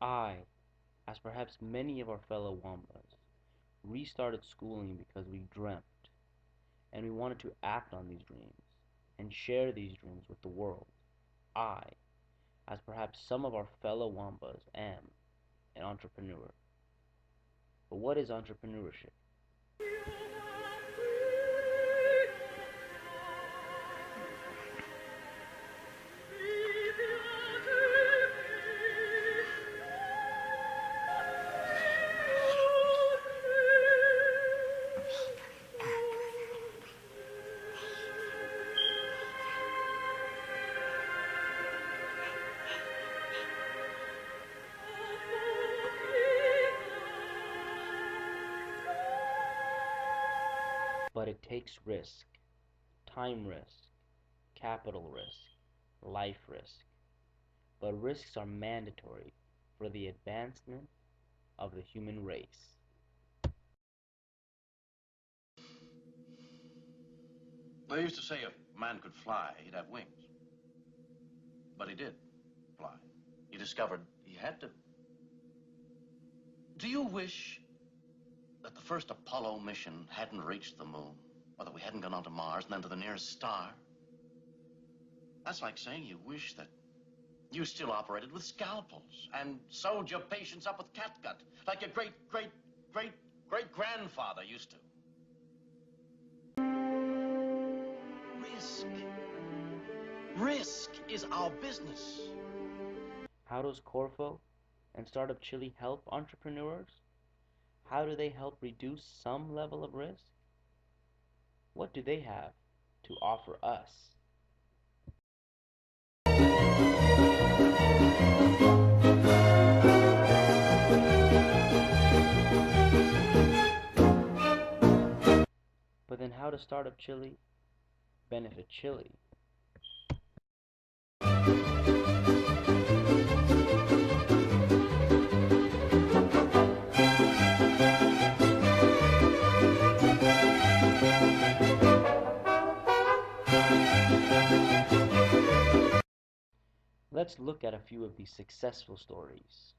I, as perhaps many of our fellow Wambas, restarted schooling because we dreamt and we wanted to act on these dreams and share these dreams with the world. I, as perhaps some of our fellow Wambas, am an entrepreneur. But what is entrepreneurship? But it takes risk, time risk, capital risk, life risk. But risks are mandatory for the advancement of the human race. They used to say if a man could fly, he'd have wings. But he did fly. He discovered he had to. Do you wish that the first Apollo mission hadn't reached the moon, or that we hadn't gone on to Mars and then to the nearest star? That's like saying you wish that you still operated with scalpels and sewed your patients up with catgut, like your great-great-great-great-grandfather used to. Risk. Risk is our business. How does Corfo and Startup Chile help entrepreneurs? How do they help reduce some level of risk? What do they have to offer us? But then how does Startup Chile benefit Chile? Let's look at a few of these successful stories.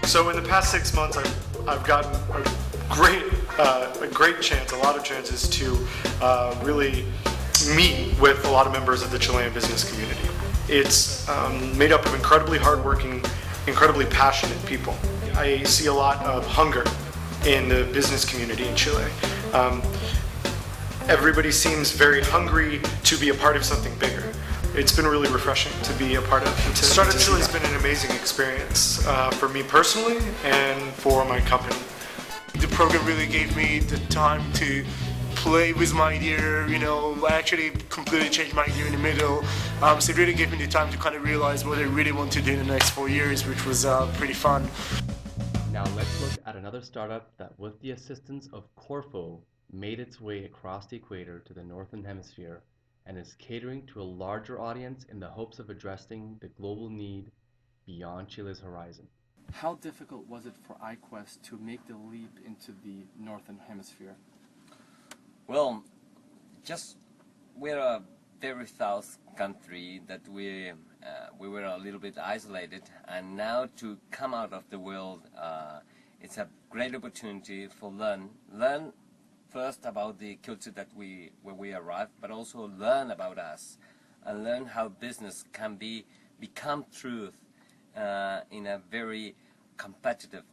So in the past 6 months, I've gotten a great chance, a lot of chances to really meet with a lot of members of the Chilean business community. It's made up of incredibly hardworking, incredibly passionate people. I see a lot of hunger in the business community in Chile. Everybody seems very hungry to be a part of something bigger. It's been really refreshing to be a part of. Startup Chile has been an amazing experience for me personally and for my company. The program really gave me the time to play with my idea, I actually completely changed my idea in the middle. So it really gave me the time to kind of realize what I really want to do in the next 4 years, which was pretty fun. Now let's look at another startup that, with the assistance of Corfo, made its way across the equator to the Northern Hemisphere and is catering to a larger audience in the hopes of addressing the global need beyond Chile's horizon. How difficult was it for iQuest to make the leap into the Northern Hemisphere? Well, we're a very south country that we were a little bit isolated, and now to come out of the world, it's a great opportunity for learn first about the culture where we arrived, but also learn about us and learn how business can become truth in a very competitive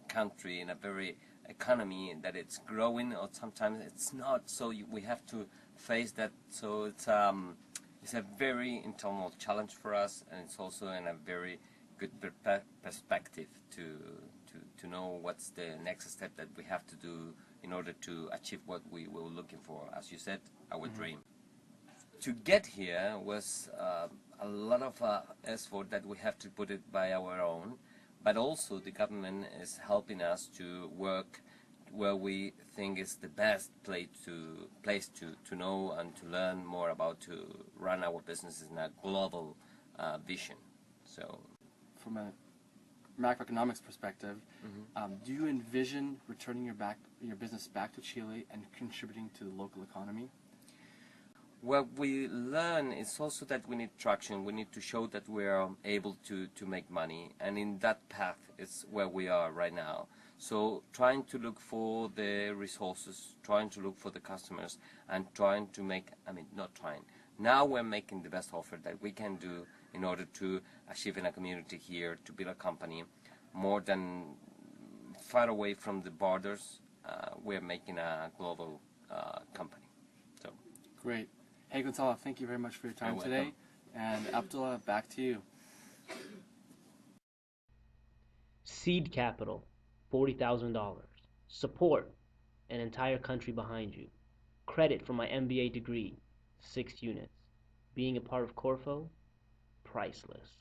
country, in a very economy that it's growing, or sometimes it's not. So we have to face that. So it's a very internal challenge for us, and it's also in a very good perspective to know what's the next step that we have to do in order to achieve what we were looking for, as you said, our dream. To get here was a lot of effort that we have to put it by our own, but also the government is helping us to work where we think is the best place to know and to learn more about to run our businesses in a global vision. So, from a macroeconomics perspective, do you envision returning your business back to Chile and contributing to the local economy? what we learn is also that we need traction. We need to show that we are able to make money, and in that path is where we are right now. So trying to look for the resources, trying to look for the customers, and trying to make, not trying. Now we're making the best offer that we can do in order to achieve in a community here, to build a company more than far away from the borders. We're making a global company. So Great. Hey, Gonzalo, thank you very much for your time You're today. welcome. And Abdullah, back to you. Seed capital, $40,000. Support, an entire country behind you. Credit for my MBA degree, 6 units. Being a part of Corfo, priceless.